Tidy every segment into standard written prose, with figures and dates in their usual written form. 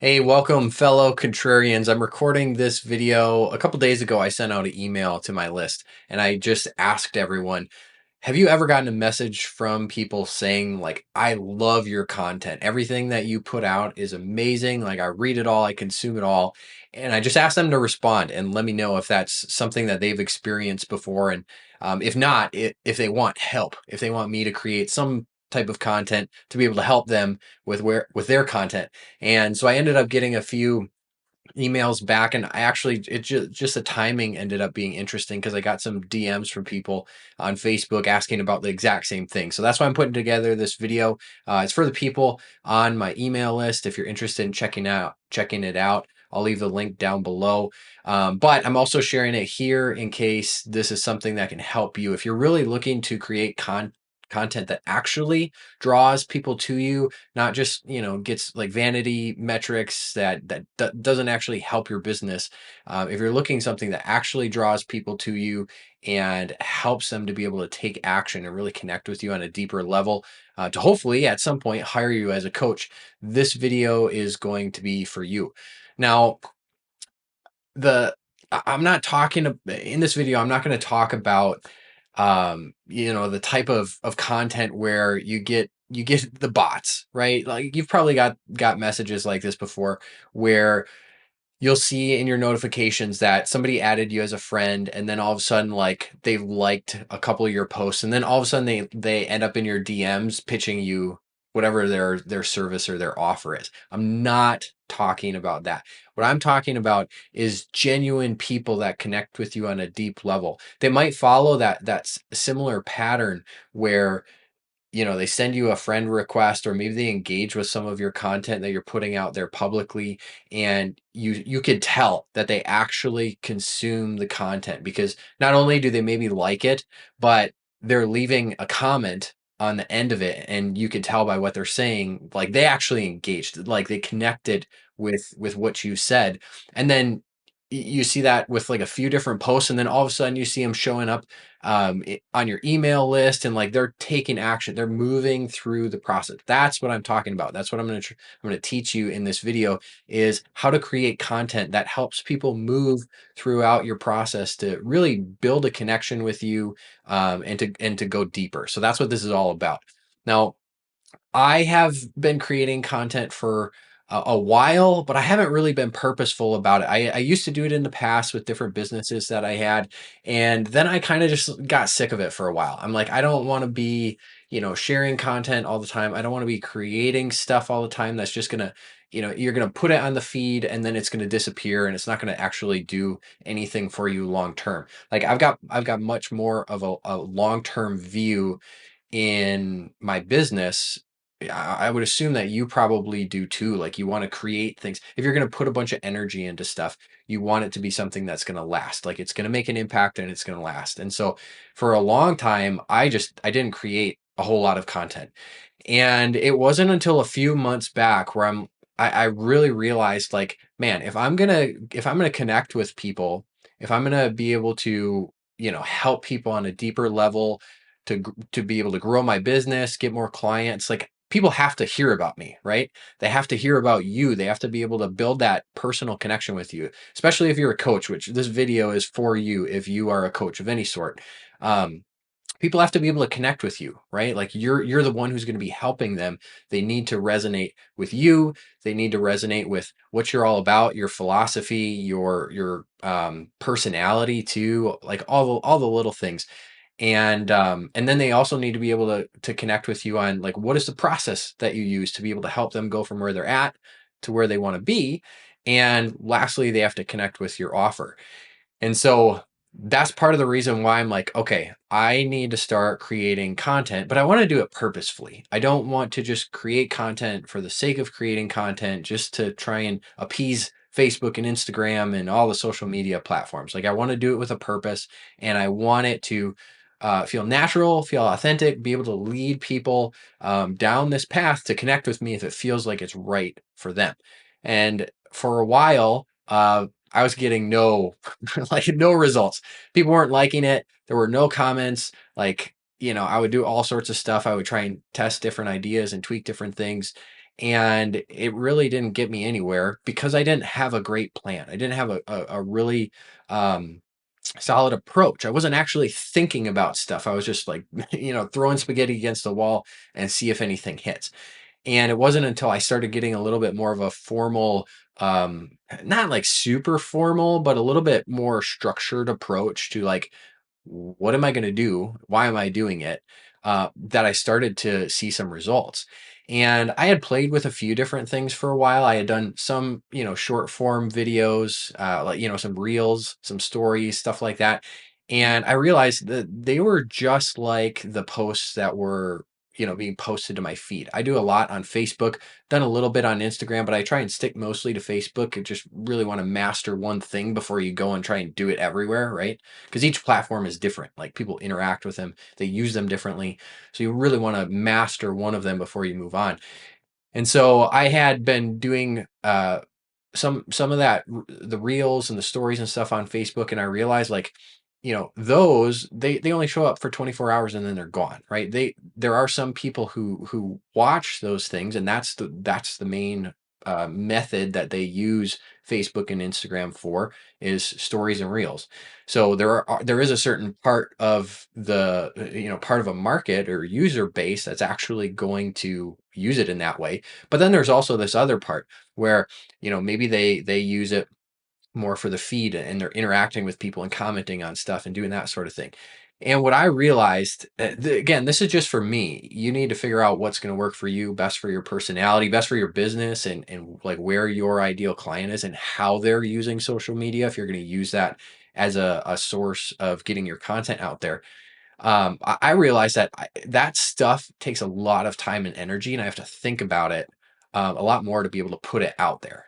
Hey, welcome, fellow contrarians. I'm recording this video. A couple days ago, I sent out an email to my list and I just asked everyone, have you ever gotten a message from people saying, like, I love your content? Everything that you put out is amazing. Like, I read it all, I consume it all. And I just asked them to respond and let me know if that's something that they've experienced before. And if not, if they want help, if they want me to create some type of content to be able to help them with their content. And so I ended up getting a few emails back, and I actually just the timing ended up being interesting because I got some DMs from people on Facebook asking about the exact same thing. So that's why I'm putting together this video. It's for the people on my email list. If you're interested in checking it out, I'll leave the link down below. But I'm also sharing it here in case this is something that can help you. If you're really looking to create content that actually draws people to you, not just gets like vanity metrics that doesn't actually help your business. If you're looking something that actually draws people to you and helps them to be able to take action and really connect with you on a deeper level, to hopefully at some point hire you as a coach, this video is going to be for you. Now, the I'm not talking in this video, I'm not going to talk about the type of content where you get the bots, right? Like, you've probably got messages like this before, where you'll see in your notifications that somebody added you as a friend, and then all of a sudden, like, they've liked a couple of your posts, and then all of a sudden they end up in your DMs pitching you whatever their service or their offer is. I'm not talking about that. What I'm talking about is genuine people that connect with you on a deep level. They might follow that similar pattern where they send you a friend request, or maybe they engage with some of your content that you're putting out there publicly, and you could tell that they actually consume the content, because not only do they maybe like it, but they're leaving a comment on the end of it, and you can tell by what they're saying, like, they actually engaged, like, they connected with what you said. And then you see that with like a few different posts, and then all of a sudden you see them showing up on your email list, and like, they're taking action, they're moving through the process. That's what I'm talking about. That's what I'm going to teach you in this video, is how to create content that helps people move throughout your process to really build a connection with you, and to go deeper. So that's what this is all about. Now, I have been creating content for a while, but I haven't really been purposeful about it. I used to do it in the past with different businesses that I had, and then I kind of just got sick of it for a while. I'm like, I don't want to be, sharing content all the time. I don't want to be creating stuff all the time that's just gonna, you're gonna put it on the feed and then it's gonna disappear, and it's not gonna actually do anything for you long term. Like, I've got much more of a long term view in my business. I would assume that you probably do too. Like, you want to create things. If you're going to put a bunch of energy into stuff, you want it to be something that's going to last. Like, it's going to make an impact and it's going to last. And so for a long time, I didn't create a whole lot of content. And it wasn't until a few months back where I really realized, like, man, if I'm gonna connect with people, if I'm gonna be able to, help people on a deeper level, to be able to grow my business, get more clients, like, people have to hear about me, right? They have to hear about you. They have to be able to build that personal connection with you, especially if you're a coach, which this video is for you if you are a coach of any sort. Um, People have to be able to connect with you, right? Like, you're the one who's going to be helping them. They need to resonate with you. They need to resonate with what you're all about, your philosophy, your personality too, like all the little things. And then they also need to be able to connect with you on, like, what is the process that you use to be able to help them go from where they're at to where they want to be. And lastly, they have to connect with your offer. And so that's part of the reason why I'm like, okay, I need to start creating content, but I want to do it purposefully. I don't want to just create content for the sake of creating content, just to try and appease Facebook and Instagram and all the social media platforms. Like, I want to do it with a purpose, and I want it to feel natural, feel authentic, be able to lead people down this path to connect with me if it feels like it's right for them. And for a while, I was getting no like, no results. People weren't liking it. There were no comments. Like, I would do all sorts of stuff. I would try and test different ideas and tweak different things. And it really didn't get me anywhere because I didn't have a great plan. I didn't have a really um, solid approach. I wasn't actually thinking about stuff. I was just like, throwing spaghetti against the wall and see if anything hits. And it wasn't until I started getting a little bit more of a formal, not like super formal, but a little bit more structured approach to like, what am I going to do? Why am I doing it? That I started to see some results. And I had played with a few different things for a while. I had done some, short form videos, like, some reels, some stories, stuff like that. And I realized that they were just like the posts that were, being posted to my feed. I do a lot on Facebook, done a little bit on Instagram, but I try and stick mostly to Facebook. I just really want to master one thing before you go and try and do it everywhere, right? Because each platform is different. Like people interact with them, they use them differently. So you really want to master one of them before you move on. And so I had been doing some of that the reels and the stories and stuff on Facebook, and I realized like those they only show up for 24 hours and then they're gone, right? There are some people who watch those things, and that's the main method that they use Facebook and Instagram for, is stories and reels. So there is a certain part of the part of a market or user base that's actually going to use it in that way. But then there's also this other part where maybe they use it more for the feed and they're interacting with people and commenting on stuff and doing that sort of thing. And what I realized, again, this is just for me. You need to figure out what's going to work for you, best for your personality, best for your business, and like where your ideal client is and how they're using social media. If you're going to use that as a source of getting your content out there, I realized that that stuff takes a lot of time and energy, and I have to think about it a lot more to be able to put it out there.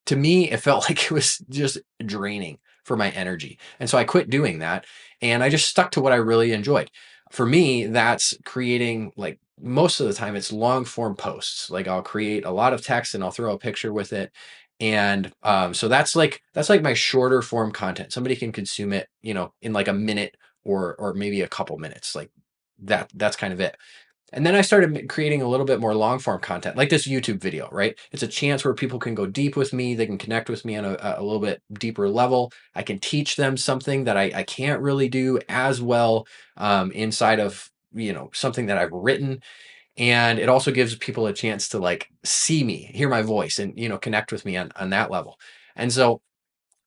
To me, it felt like it was just draining for my energy, and so I quit doing that, and I just stuck to what I really enjoyed. For me, that's creating, like, most of the time it's long form posts. Like I'll create a lot of text and I'll throw a picture with it. And so that's like my shorter form content. Somebody can consume it, in like a minute or maybe a couple minutes. Like that's kind of it. And then I started creating a little bit more long form content, like this YouTube video, right? It's a chance where people can go deep with me. They can connect with me on a little bit deeper level. I can teach them something that I can't really do as well inside of, something that I've written. And it also gives people a chance to like see me, hear my voice, and, connect with me on that level. And so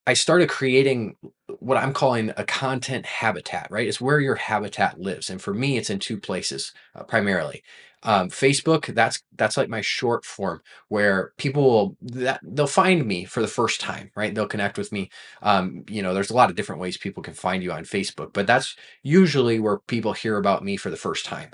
I started creating what I'm calling a content habitat, right? It's where your habitat lives. And for me, it's in two places primarily. Facebook, that's like my short form where people they'll find me for the first time, right? They'll connect with me. There's a lot of different ways people can find you on Facebook, but that's usually where people hear about me for the first time.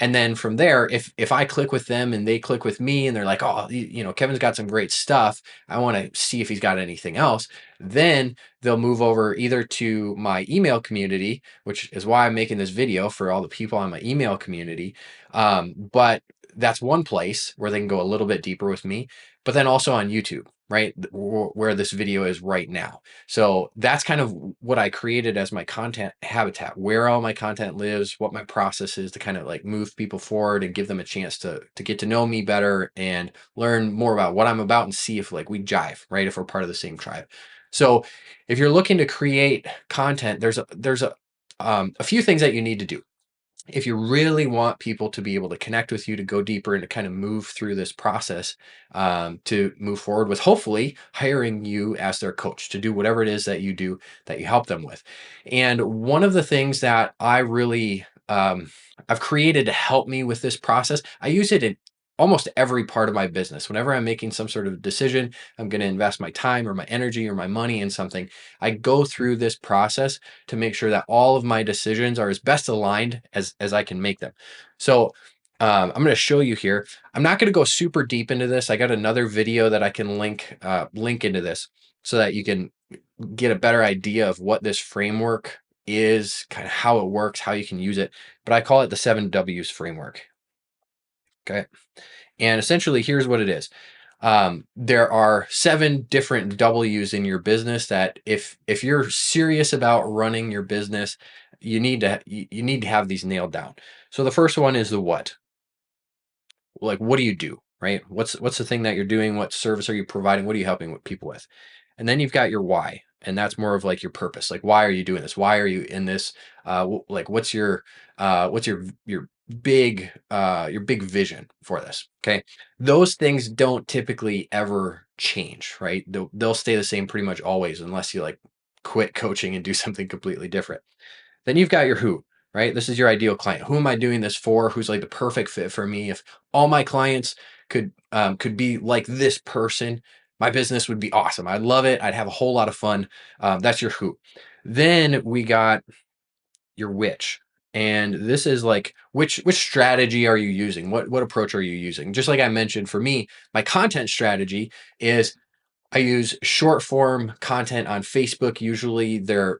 And then from there, if I click with them and they click with me and they're like, oh, Kevin's got some great stuff. I want to see if he's got anything else. Then they'll move over either to my email community, which is why I'm making this video for all the people on my email community. But that's one place where they can go a little bit deeper with me, but then also on YouTube, right? Where this video is right now. So that's kind of what I created as my content habitat, where all my content lives, what my process is to kind of like move people forward and give them a chance to get to know me better and learn more about what I'm about and see if like we jive, right? If we're part of the same tribe. So if you're looking to create content, there's a few things that you need to do. If you really want people to be able to connect with you, to go deeper and to kind of move through this process, to move forward with hopefully hiring you as their coach to do whatever it is that you do that you help them with. And one of the things that I really I've created to help me with this process, I use it in almost every part of my business. Whenever I'm making some sort of decision, I'm going to invest my time or my energy or my money in something, I go through this process to make sure that all of my decisions are as best aligned as I can make them. So I'm going to show you here. I'm not going to go super deep into this. I got another video that I can link into this so that you can get a better idea of what this framework is, kind of how it works, how you can use it. But I call it the 7 W's framework. Okay. And essentially, here's what it is. There are 7 different W's in your business that if you're serious about running your business, you need to have these nailed down. So the first one is the what. Like, what do you do? right? What's the thing that you're doing? What service are you providing? What are you helping with people with? And then you've got your why, and that's more of like your purpose. Like, why are you doing this? Why are you in this? Like, what's your big vision for this? Okay, those things don't typically ever change, right? They'll stay the same pretty much always, unless you like quit coaching and do something completely different. Then you've got your who, right? This is your ideal client. Who am I doing this for? Who's like the perfect fit for me? If all my clients could be like this person, my business would be awesome. I'd love it. I'd have a whole lot of fun. That's your who. Then we got your which. And this is like which strategy are you using? What approach are you using? Just like I mentioned, for me, my content strategy is I use short form content on Facebook. Usually they're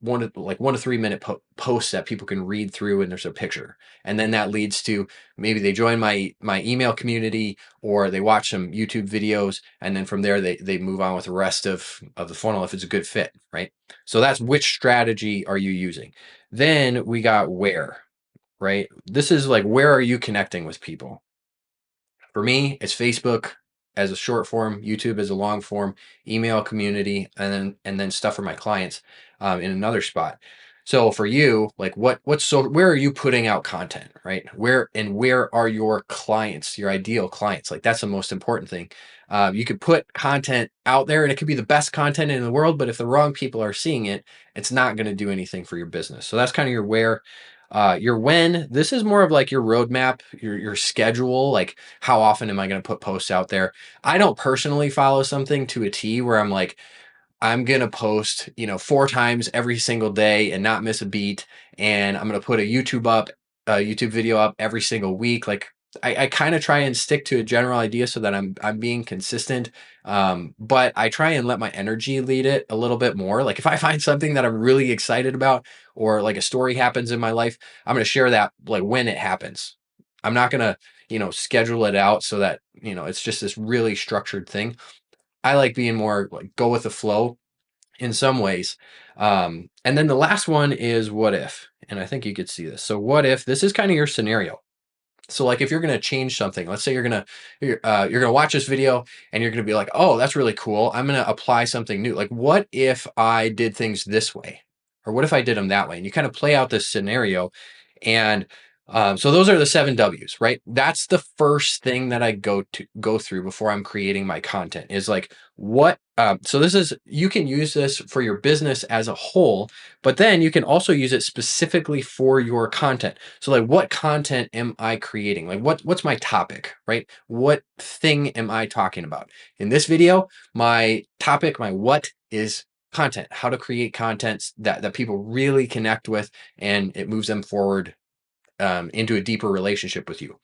1 to 3 minute posts that people can read through and there's a picture. And then that leads to maybe they join my email community or they watch some YouTube videos. And then from there they move on with the rest of the funnel if it's a good fit, right? So that's which strategy are you using? Then we got where, right? This is like, where are you connecting with people? For me, it's Facebook as a short form, YouTube as a long form, email community, and then stuff for my clients in another spot. So for you, like where are you putting out content, right? Where are your clients, your ideal clients? Like that's the most important thing. You could put content out there and it could be the best content in the world, but if the wrong people are seeing it, it's not going to do anything for your business. So that's kind of your where. Your when, this is more of like your roadmap, your schedule, like how often am I going to put posts out there? I don't personally follow something to a T where I'm like, I'm going to post, 4 times every single day and not miss a beat. And I'm going to put a YouTube video up every single week. Like I kind of try and stick to a general idea so that I'm being consistent. But I try and let my energy lead it a little bit more. Like if I find something that I'm really excited about or like a story happens in my life, I'm going to share that like when it happens. I'm not going to, schedule it out so that, it's just this really structured thing. I like being more like go with the flow in some ways. And then the last one is what if, and I think you could see this. So what if this is kind of your scenario? So like if you're going to change something, let's say you're going to watch this video and you're going to be like, "Oh, that's really cool. I'm going to apply something new." Like what if I did things this way? Or what if I did them that way? And you kind of play out this scenario and so those are the 7 W's, right? That's the first thing that I go through before I'm creating my content is like what so this is you can use this for your business as a whole, but then you can also use it specifically for your content. So like what content am I creating? Like what's my topic, right? What thing am I talking about? In this video, my topic, my what is content, how to create content that people really connect with and it moves them forward into a deeper relationship with you.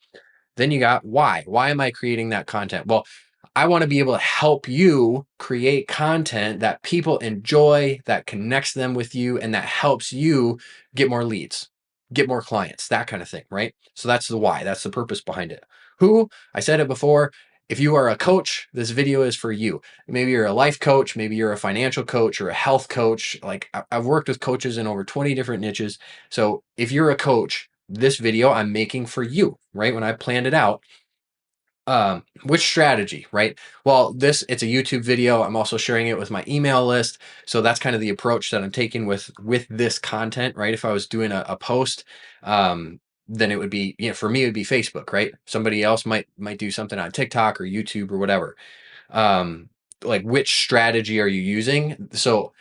Then you got why. Why am I creating that content? Well, I want to be able to help you create content that people enjoy, that connects them with you, and that helps you get more leads, get more clients, that kind of thing, right? So that's the why. That's the purpose behind it. Who, I said it before, if you are a coach, this video is for you. Maybe you're a life coach, maybe you're a financial coach or a health coach. Like I've worked with coaches in over 20 different niches. So if you're a coach, this video I'm making for you, right? When I planned it out, which strategy, right? Well, it's a YouTube video. I'm also sharing it with my email list. So that's kind of the approach that I'm taking with this content, right? If I was doing a post, then it would be, for me, it would be Facebook, right? Somebody else might do something on TikTok or YouTube or whatever. Like which strategy are you using? So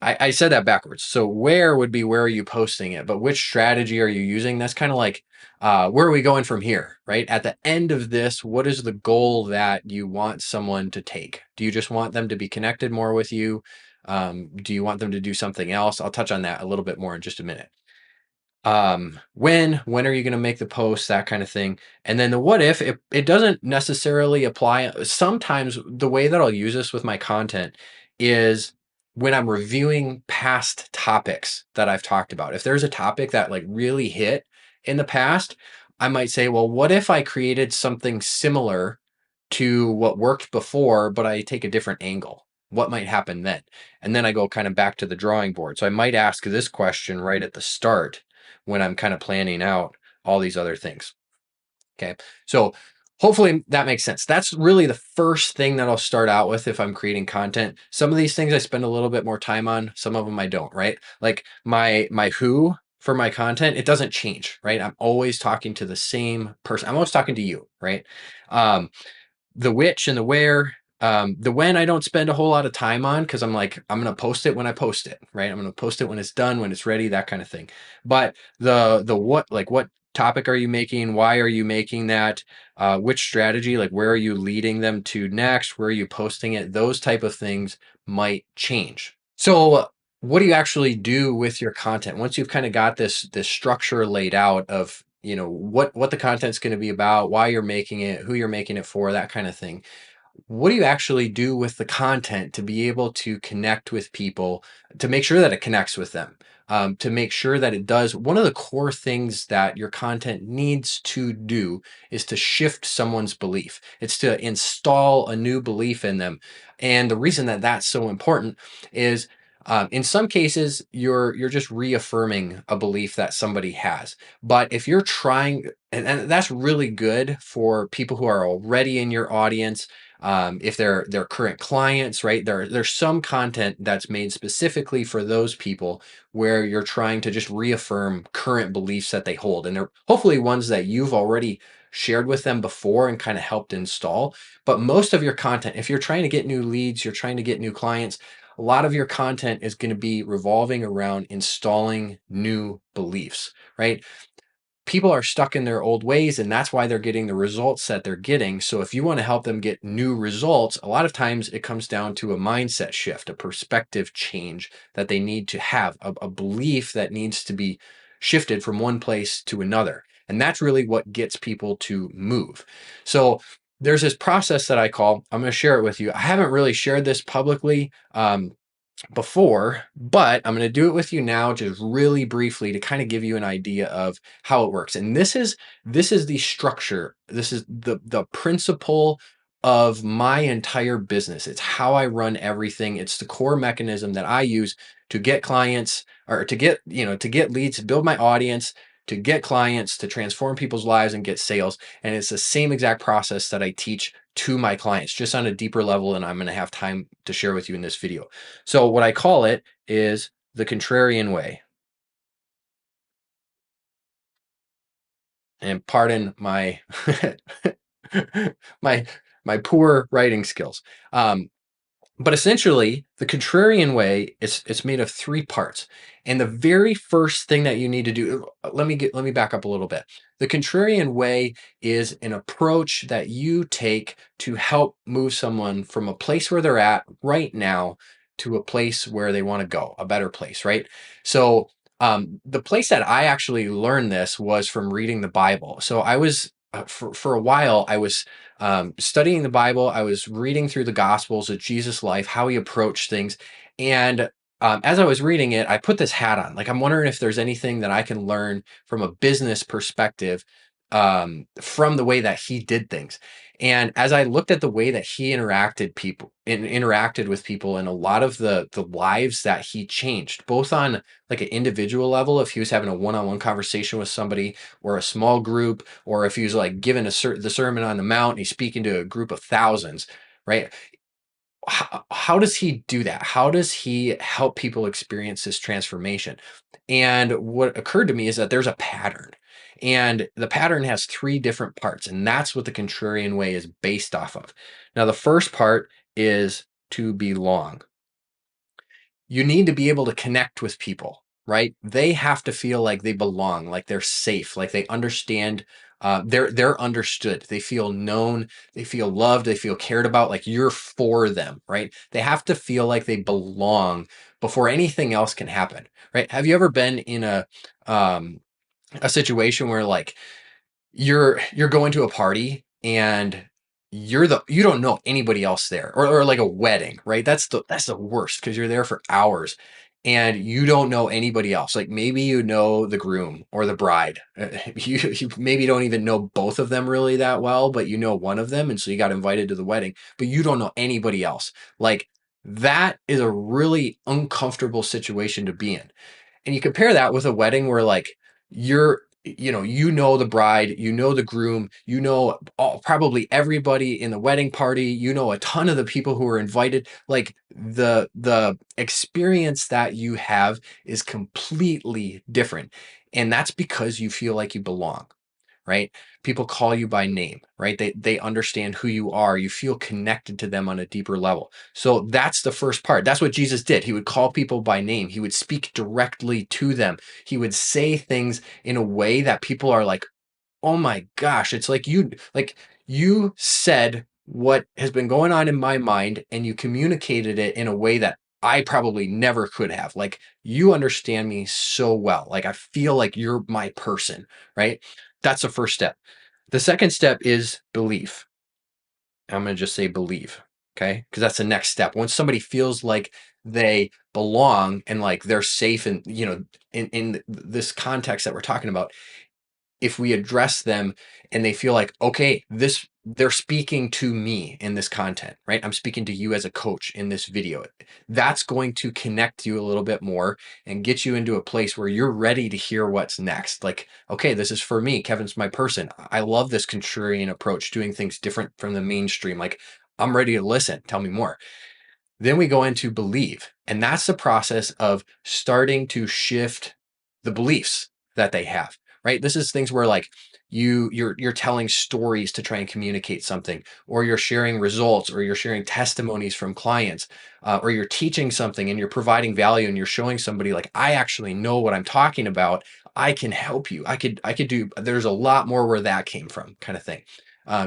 I said that backwards. So where would be where are you posting it, but which strategy are you using? That's kind of like where are we going from here, right? At the end of this, what is the goal that you want someone to take? Do you just want them to be connected more with you? Do you want them to do something else? I'll touch on that a little bit more in just a minute. When are you going to make the post, that kind of thing. And then the what if it doesn't necessarily apply. Sometimes the way that I'll use this with my content is when I'm reviewing past topics that I've talked about. If there's a topic that like really hit in the past, I might say, well, what if I created something similar to what worked before, but I take a different angle? What might happen then? And then I go kind of back to the drawing board. So I might ask this question right at the start when I'm kind of planning out all these other things. Okay. So Hopefully that makes sense. That's really the first thing that I'll start out with if I'm creating content. Some of these things I spend a little bit more time on, some of them I don't, right? Like my who for my content, it doesn't change, right? I'm always talking to the same person. I'm always talking to you, right? Um, the which and the where, the when I don't spend a whole lot of time on because I'm like, I'm gonna post it when I post it, right? I'm gonna post it when it's done, when it's ready, that kind of thing. But the what, like what topic are you making? Why are you making that? Which strategy, like where are you leading them to next? Where are you posting it? Those type of things might change. So what do you actually do with your content once you've kind of got this structure laid out of what the content's going to be about, why you're making it, who you're making it for, that kind of thing? What do you actually do with the content to be able to connect with people, to make sure that it connects with them, to make sure that it does? One of the core things that your content needs to do is to shift someone's belief. It's to install a new belief in them. And the reason that that's so important is in some cases you're just reaffirming a belief that somebody has. But if you're trying, and that's really good for people who are already in your audience, if they're current clients, right? There's some content that's made specifically for those people where you're trying to just reaffirm current beliefs that they hold, and they're hopefully ones that you've already shared with them before and kind of helped install. But most of your content, if you're trying to get new leads, you're trying to get new clients, a lot of your content is going to be revolving around installing new beliefs, right? People are stuck in their old ways, and that's why they're getting the results that they're getting. So if you want to help them get new results, a lot of times it comes down to a mindset shift, a perspective change that they need to have, a belief that needs to be shifted from one place to another. And that's really what gets people to move. So there's this process that I call, I'm going to share it with you. I haven't really shared this publicly before, but I'm going to do it with you now, just really briefly, to kind of give you an idea of how it works. And this is the structure. This is the principle of my entire business. It's how I run everything. It's the core mechanism that I use to get clients, or to get leads, to build my audience, to get clients, to transform people's lives and get sales. And it's the same exact process that I teach to my clients, just on a deeper level, and I'm going to have time to share with you in this video. So what I call it is the contrarian way. And pardon my my my poor writing skills. But essentially, the contrarian way, it's made of three parts. And the very first thing that you need to do, let me back up a little bit. The contrarian way is an approach that you take to help move someone from a place where they're at right now to a place where they want to go, a better place, right? So the place that I actually learned this was from reading the Bible. So I was for a while I was studying the Bible. I was reading through the Gospels of Jesus' life, how he approached things. And as I was reading it, I put this hat on. Like, I'm wondering if there's anything that I can learn from a business perspective, from the way that he did things. And as I looked at the way that he interacted with people, and a lot of the lives that he changed, both on like an individual level, if he was having a one-on-one conversation with somebody, or a small group, or if he was like giving the Sermon on the Mount and he's speaking to a group of thousands, right? How does he do that? How does he help people experience this transformation? And what occurred to me is that there's a pattern. And the pattern has three different parts. And that's what the contrarian way is based off of. Now, the first part is to belong. You need to be able to connect with people, right? They have to feel like they belong, like they're safe, like they understand. They're understood. They feel known. They feel loved. They feel cared about. Like you're for them, right? They have to feel like they belong before anything else can happen, right? Have you ever been in a situation where like you're going to a party and you don't know anybody else there, or like a wedding, right? That's the worst, because you're there for hours and you don't know anybody else. Like maybe you know the groom or the bride. You maybe don't even know both of them really that well, but you know one of them, and so you got invited to the wedding, but you don't know anybody else. Like that is a really uncomfortable situation to be in. And you compare that with a wedding where like you're you know the bride, you know the groom, you know probably everybody in the wedding party, you know a ton of the people who are invited. Like the experience that you have is completely different, and that's because you feel like you belong, right? People call you by name, right? They understand who you are. You feel connected to them on a deeper level. So that's the first part. That's what Jesus did. He would call people by name. He would speak directly to them. He would say things in a way that people are like, "Oh my gosh, it's like you said what has been going on in my mind and you communicated it in a way that I probably never could have. Like you understand me so well. Like I feel like you're my person, right?" That's the first step. The second step is belief. I'm going to just say believe, okay? Because that's the next step. Once somebody feels like they belong and like they're safe and in this context that we're talking about, if we address them and they feel like, okay, this they're speaking to me in this content, right? I'm speaking to you as a coach in this video. That's going to connect you a little bit more and get you into a place where you're ready to hear what's next. Like, okay, this is for me. Kevin's my person. I love this contrarian approach, doing things different from the mainstream. Like, I'm ready to listen. Tell me more. Then we go into believe, and that's the process of starting to shift the beliefs that they have, right? This is things where like you're telling stories to try and communicate something, or you're sharing results, or you're sharing testimonies from clients, or you're teaching something and you're providing value and you're showing somebody like, I actually know what I'm talking about. I can help you. I could do. There's a lot more where that came from, kind of thing.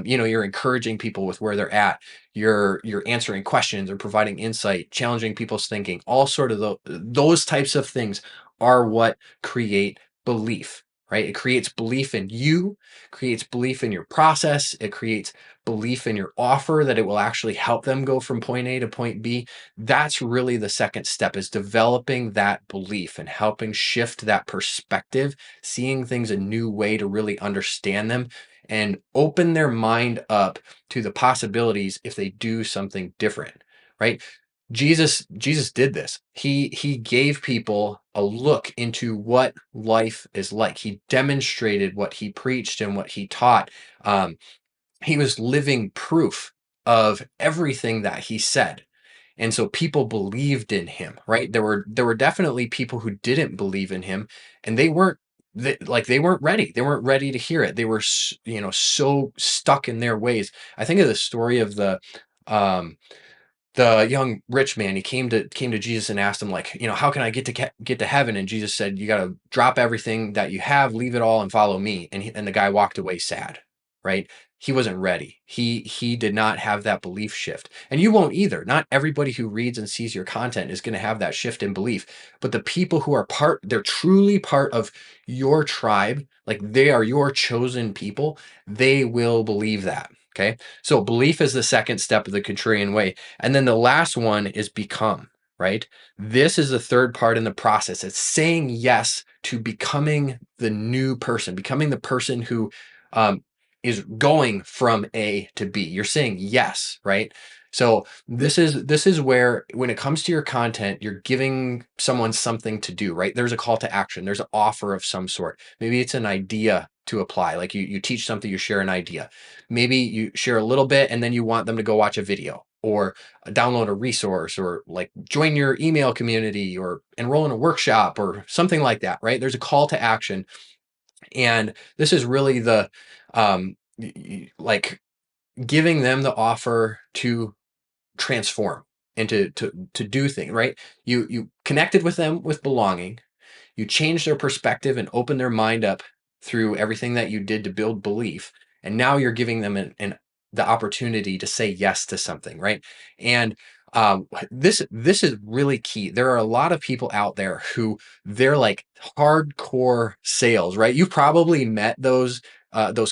You're encouraging people with where they're at, you're answering questions or providing insight, challenging people's thinking, all sort of those types of things are what create belief, right? It creates belief in you, creates belief in your process, it creates belief in your offer that it will actually help them go from point A to point B. That's really the second step, is developing that belief and helping shift that perspective, seeing things a new way to really understand them and open their mind up to the possibilities if they do something different, right? Jesus did this. He gave people a look into what life is like. He demonstrated what he preached and what he taught. He was living proof of everything that he said. And so people believed in him, right? There were definitely people who didn't believe in him, and they weren't ready. They weren't ready to hear it. They were so stuck in their ways. I think of the story of um the young rich man. He came to Jesus and asked him, like, how can I get to heaven? And Jesus said, you got to drop everything that you have, leave it all, and follow me. And the guy walked away sad, right? He wasn't ready. He did not have that belief shift, and you won't either. Not everybody who reads and sees your content is going to have that shift in belief, but the people who are they're truly part of your tribe, like they are your chosen people. They will believe that. Okay, so belief is the second step of the contrarian way. And then the last one is become, right? This is the third part in the process. It's saying yes to becoming the new person, becoming the person who um, is going from A to B. You're saying yes, right? So this is where, when it comes to your content, you're giving someone something to do, right? There's a call to action. There's an offer of some sort. Maybe it's an idea to apply. Like you teach something, you share an idea. Maybe you share a little bit and then you want them to go watch a video, or download a resource, or like join your email community, or enroll in a workshop or something like that, right? There's a call to action. And this is really the like giving them the offer to transform and to do things, right? You connected with them with belonging, you change their perspective and open their mind up through everything that you did to build belief. And now you're giving them the opportunity to say yes to something, right? And this is really key. There are a lot of people out there who they're like hardcore sales, right? You've probably met those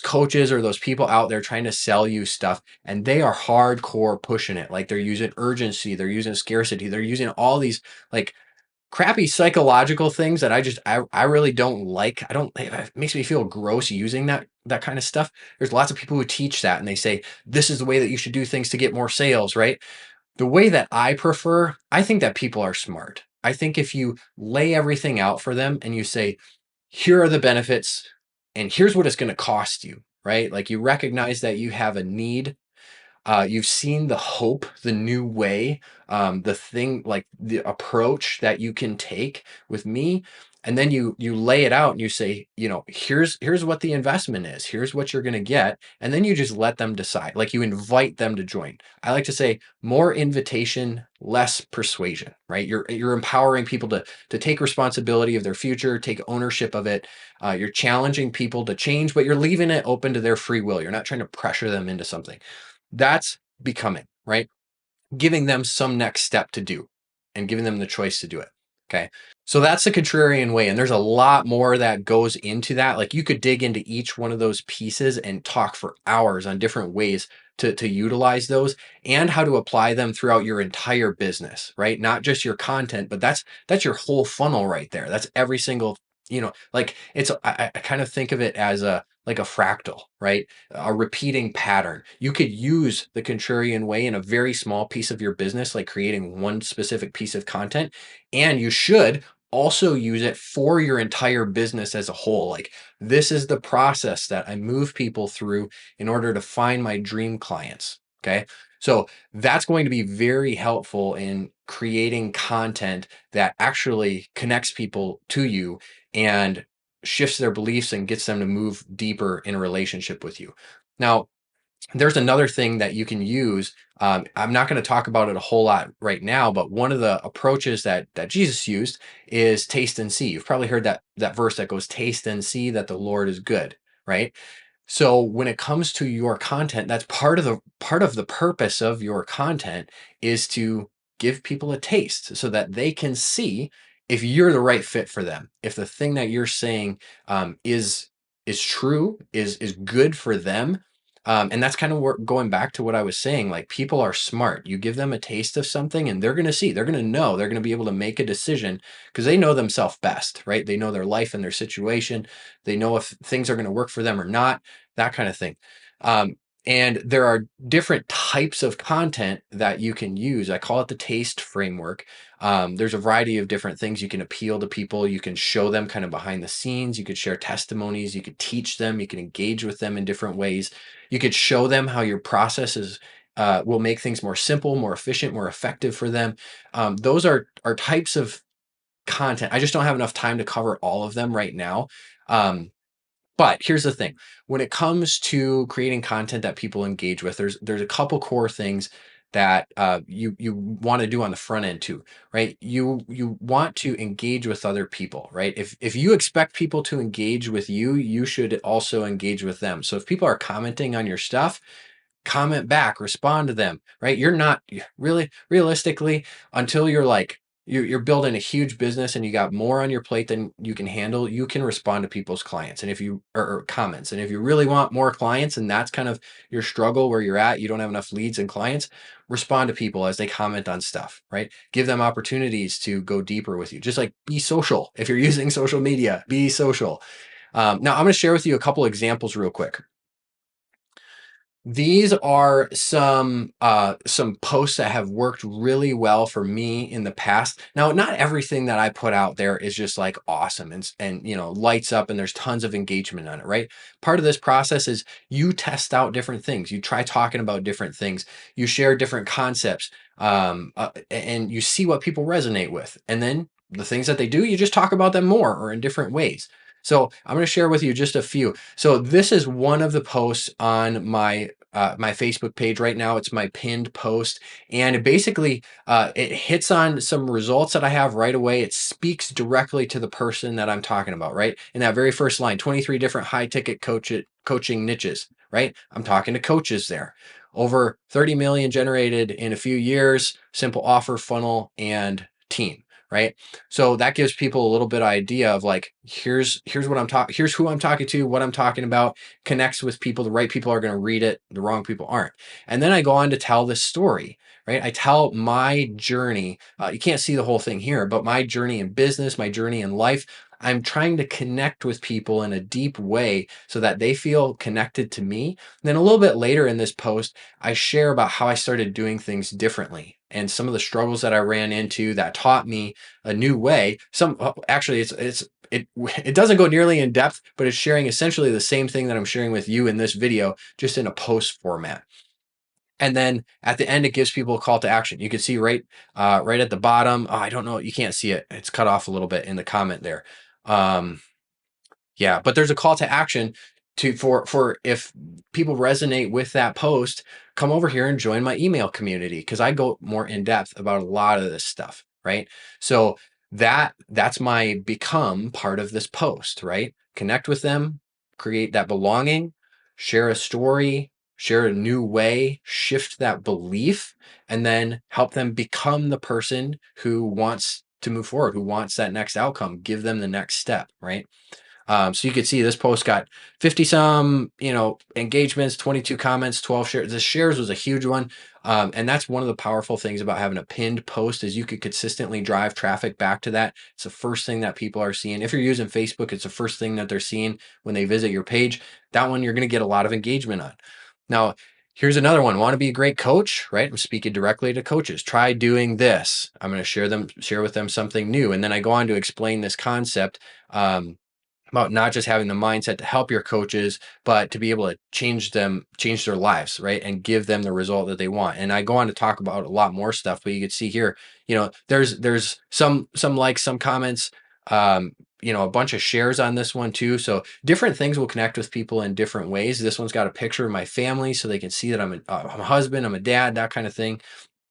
coaches or those people out there trying to sell you stuff, and they are hardcore pushing it. Like they're using urgency, they're using scarcity, they're using all these like crappy psychological things that I really don't like. I don't It makes me feel gross using that kind of stuff. There's lots of people who teach that and they say this is the way that you should do things to get more sales, right? The way that I prefer, I think that people are smart. I think if you lay everything out for them and you say, here are the benefits, and here's what it's going to cost you, right? Like you recognize that you have a need, you've seen the hope, the new way, the thing, like the approach that you can take with me, and then you lay it out and you say, here's what the investment is, here's what you're going to get, and then you just let them decide. Like you invite them to join. I like to say more invitation, less persuasion, right? You're empowering people to take responsibility of their future, take ownership of it. You're challenging people to change, but you're leaving it open to their free will. You're not trying to pressure them into something. That's becoming, right? Giving them some next step to do and giving them the choice to do it. Okay. So that's the contrarian way. And there's a lot more that goes into that. Like you could dig into each one of those pieces and talk for hours on different ways to utilize those and how to apply them throughout your entire business, right? Not just your content, but that's your whole funnel right there. That's every single, like it's, I kind of think of it as like a fractal, right? A repeating pattern. You could use the contrarian way in a very small piece of your business, like creating one specific piece of content, and you should also use it for your entire business as a whole. Like this is the process that I move people through in order to find my dream clients. Okay. So that's going to be very helpful in creating content that actually connects people to you and shifts their beliefs and gets them to move deeper in a relationship with you. Now, there's another thing that you can use. I'm not going to talk about it a whole lot right now, but one of the approaches that Jesus used is taste and see. You've probably heard that verse that goes, "Taste and see that the Lord is good," right? So when it comes to your content, that's part of the purpose of your content is to give people a taste so that they can see if you're the right fit for them. If the thing that you're saying is true, is good for them. And that's kind of going back to what I was saying. Like people are smart. You give them a taste of something and they're going to see, they're going to know, they're going to be able to make a decision because they know themselves best, right? They know their life and their situation. They know if things are going to work for them or not, that kind of thing. Um, and there are different types of content that you can use. I call it the taste framework. There's a variety of different things you can appeal to people. You can show them kind of behind the scenes. You could share testimonies. You could teach them. You can engage with them in different ways. You could show them how your processes will make things more simple, more efficient, more effective for them. Those are types of content. I just don't have enough time to cover all of them right now. But here's the thing. When it comes to creating content that people engage with, there's a couple core things that you want to do on the front end too, right? You want to engage with other people, right? If you expect people to engage with you, you should also engage with them. So if people are commenting on your stuff, comment back, respond to them, right? You're not really realistically until you're like you're building a huge business and you got more on your plate than you can handle, you can respond to people's clients and if you or comments. And if you really want more clients and that's kind of your struggle where you're at, you don't have enough leads and clients, respond to people as they comment on stuff, right? Give them opportunities to go deeper with you. Just like be social. If you're using social media, be social. Now I'm going to share with you a couple examples real quick. These are some posts that have worked really well for me in the past. Now, not everything that I put out there is just like awesome and lights up and there's tons of engagement on it, right? Part of this process is you test out different things. You try talking about different things. You share different concepts, and you see what people resonate with. And then the things that they do, you just talk about them more or in different ways. So I'm going to share with you just a few. So this is one of the posts on my Facebook page right now. It's my pinned post, and it basically it hits on some results that I have right away. It speaks directly to the person that I'm talking about, right? In that very first line, 23 different high ticket coaching niches, right? I'm talking to coaches there. Over 30 million generated in a few years, simple offer funnel and team, right? So that gives people a little bit of idea of like, here's what here's who I'm talking to, what I'm talking about, connects with people. The right people are going to read it, the wrong people aren't. And then I go on to tell this story, right? I tell my journey. You can't see the whole thing here, but my journey in business, my journey in life. I'm trying to connect with people in a deep way so that they feel connected to me. And then a little bit later in this post, I share about how I started doing things differently and some of the struggles that I ran into that taught me a new way. Actually, it doesn't go nearly in depth, but it's sharing essentially the same thing that I'm sharing with you in this video, just in a post format. And then at the end, it gives people a call to action. You can see right at the bottom. Oh, I don't know. You can't see it. It's cut off a little bit in the comment there. Um, yeah, but there's a call to action for if people resonate with that post, come over here and join my email community because I go more in depth about a lot of this stuff, right? So that's my become part of this post, right? Connect with them, create that belonging, share a story, share a new way, shift that belief, and then help them become the person who wants to move forward, who wants that next outcome, give them the next step, right? So you could see this post got 50 some, engagements, 22 comments, 12 shares. The shares was a huge one. And that's one of the powerful things about having a pinned post is you could consistently drive traffic back to that. It's the first thing that people are seeing. If you're using Facebook, it's the first thing that they're seeing when they visit your page. That one you're going to get a lot of engagement on. Now, here's another one. Want to be a great coach, right? I'm speaking directly to coaches. Try doing this. I'm going to share with them something new. And then I go on to explain this concept. About not just having the mindset to help your coaches, but to be able to change their lives, right? And give them the result that they want. And I go on to talk about a lot more stuff, but you can see here, there's some likes, some comments, a bunch of shares on this one too. So different things will connect with people in different ways. This one's got a picture of my family so they can see that I'm a husband, I'm a dad, that kind of thing.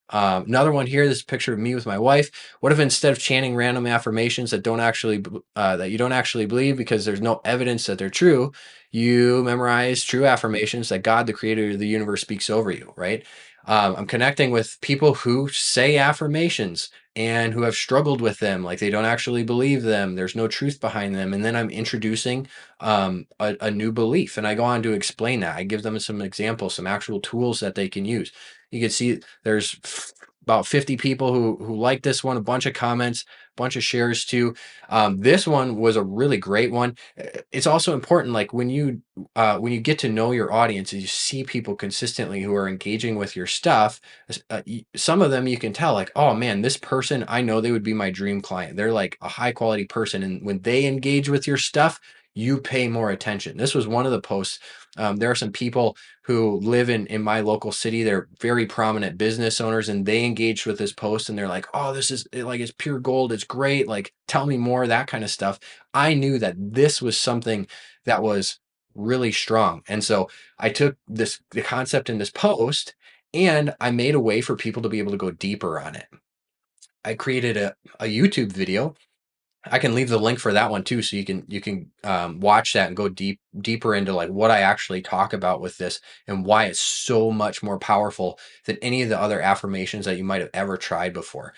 Another one here, this picture of me with my wife. What if instead of chanting random affirmations that you don't actually believe because there's no evidence that they're true, you memorize true affirmations that God, the creator of the universe, speaks over you, right? I'm connecting with people who say affirmations and who have struggled with them, like they don't actually believe them. There's no truth behind them. And then I'm introducing a new belief. And I go on to explain that. I give them some examples, some actual tools that they can use. You can see there's about 50 people who like this one, a bunch of comments, a bunch of shares too. This one was a really great one. It's also important, like when you get to know your audience and you see people consistently who are engaging with your stuff, some of them you can tell like, oh man, this person, I know they would be my dream client. They're like a high quality person. And when they engage with your stuff, you pay more attention. This was one of the posts. There are some people who live in my local city. They're very prominent business owners, and they engaged with this post and they're like, oh, this is like, it's pure gold. It's great. Like, tell me more, that kind of stuff. I knew that this was something that was really strong. And so I took the concept in this post and I made a way for people to be able to go deeper on it. I created a YouTube video. I can leave the link for that one too, so you can watch that and go deeper into like what I actually talk about with this and why it's so much more powerful than any of the other affirmations that you might have ever tried before.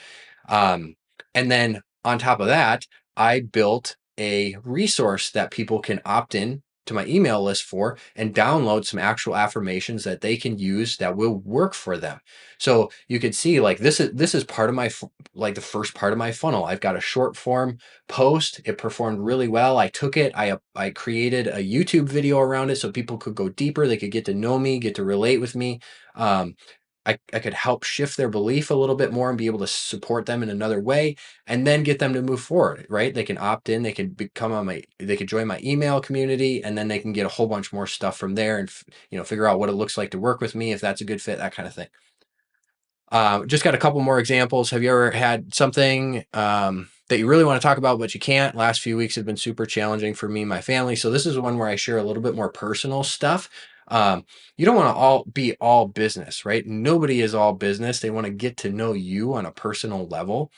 And then on top of that, I built a resource that people can opt in to my email list for and download some actual affirmations that they can use that will work for them. So you could see like this is part of my like the first part of my funnel. I've got a short form post. It performed really well. I took it, I created a YouTube video around it so people could go deeper. They could get to know me, get to relate with me. I could help shift their belief a little bit more and be able to support them in another way and then get them to move forward, right? They can opt in, they can they could join my email community, and then they can get a whole bunch more stuff from there and, figure out what it looks like to work with me, if that's a good fit, that kind of thing. Just got a couple more examples. Have you ever had something that you really want to talk about, but you can't? Last few weeks have been super challenging for me and my family. So this is one where I share a little bit more personal stuff. You don't want to be all business, right? Nobody is all business. They want to get to know you on a personal level,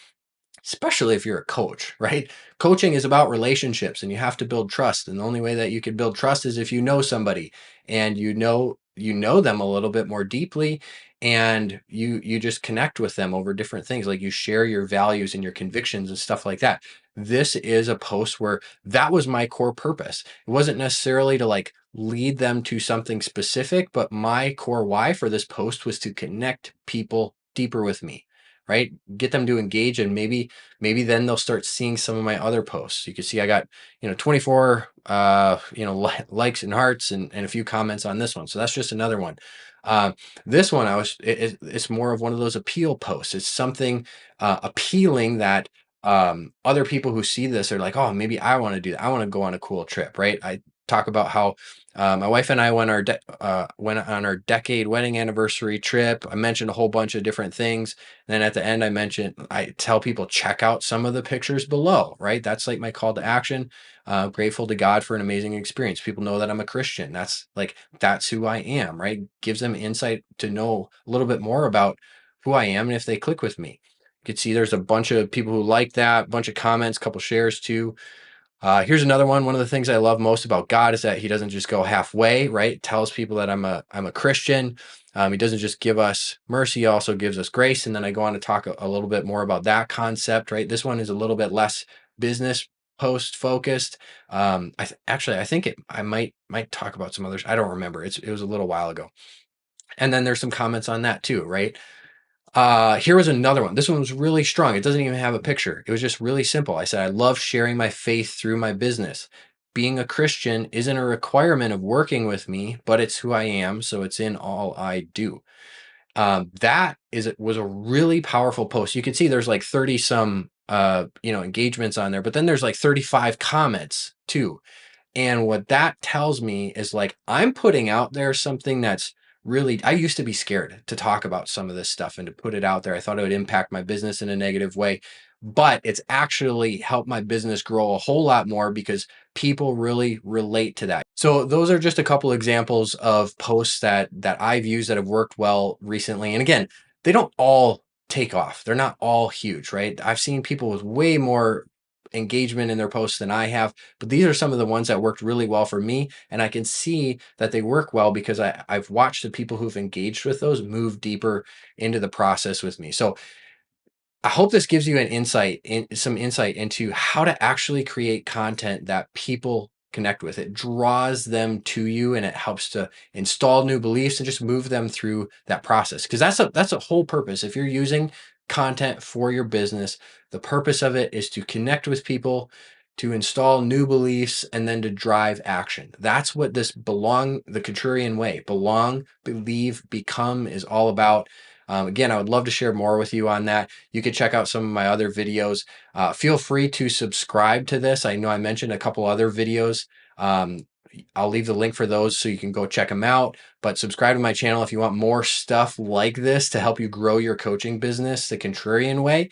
especially if you're a coach, right? Coaching is about relationships and you have to build trust. And the only way that you can build trust is if you know somebody and you know them a little bit more deeply, and you just connect with them over different things, like you share your values and your convictions and stuff like that. This is a post where that was my core purpose. It wasn't necessarily to like lead them to something specific, but my core why for this post was to connect people deeper with me, right? Get them to engage, and maybe then they'll start seeing some of my other posts. You can see I got 24 likes and hearts and a few comments on this one. So that's just another one. This one it's more of one of those appeal posts. It's something appealing that other people who see this are like, oh, maybe I want to do that. I want to go on a cool trip, right? I talk about how my wife and I went on our decade wedding anniversary trip. I mentioned a whole bunch of different things. And then at the end, I tell people check out some of the pictures below, right? That's like my call to action. Grateful to God for an amazing experience. People know that I'm a Christian. That's who I am, right? Gives them insight to know a little bit more about who I am and if they click with me. You can see there's a bunch of people who like that, a bunch of comments, a couple shares too. Here's another one. One of the things I love most about God is that he doesn't just go halfway, right? Tells people that I'm a Christian. He doesn't just give us mercy, he also gives us grace. And then I go on to talk a little bit more about that concept, right? This one is a little bit less business post focused. I think I might talk about some others. I don't remember. It was a little while ago. And then there's some comments on that too, right? Here was another one. This one was really strong. It doesn't even have a picture. It was just really simple. I said, I love sharing my faith through my business. Being a Christian isn't a requirement of working with me, but it's who I am. So it's in all I do. Was a really powerful post. You can see there's like 30 some, engagements on there, but then there's like 35 comments too. And what that tells me is like, I'm putting out there something that's really, I used to be scared to talk about some of this stuff and to put it out there. I thought it would impact my business in a negative way, but it's actually helped my business grow a whole lot more because people really relate to that. So those are just a couple examples of posts that I've used that have worked well recently. And again, they don't all take off. They're not all huge, right? I've seen people with way more engagement in their posts than I have, but these are some of the ones that worked really well for me. And I can see that they work well because I've watched the people who've engaged with those move deeper into the process with me. So I hope this gives you some insight into how to actually create content that people connect with. It draws them to you and it helps to install new beliefs and just move them through that process. Because that's a whole purpose. If you're using content for your business, the purpose of it is to connect with people, to install new beliefs, and then to drive action. That's what the contrarian way, belong, believe, become is all about. Again, I would love to share more with you on that. You could check out some of my other videos. Feel free to subscribe to this. I know I mentioned a couple other videos. I'll leave the link for those so you can go check them out. But subscribe to my channel if you want more stuff like this to help you grow your coaching business the contrarian way.